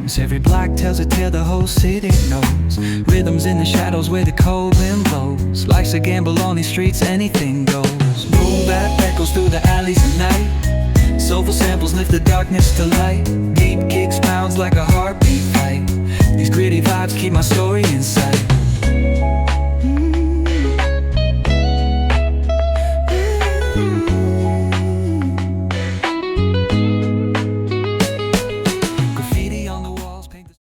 rhymes. Every block tells a tale the whole city knows. Rhythms in the shadows where the cold wind blows. Life's a gamble on these streets, anything goes. Boom bap echoes through the alleys at night. Soulful samples lift the darkness to light. Deep kicks pounds like a heartbeat fight. These gritty vibes keep my story inside.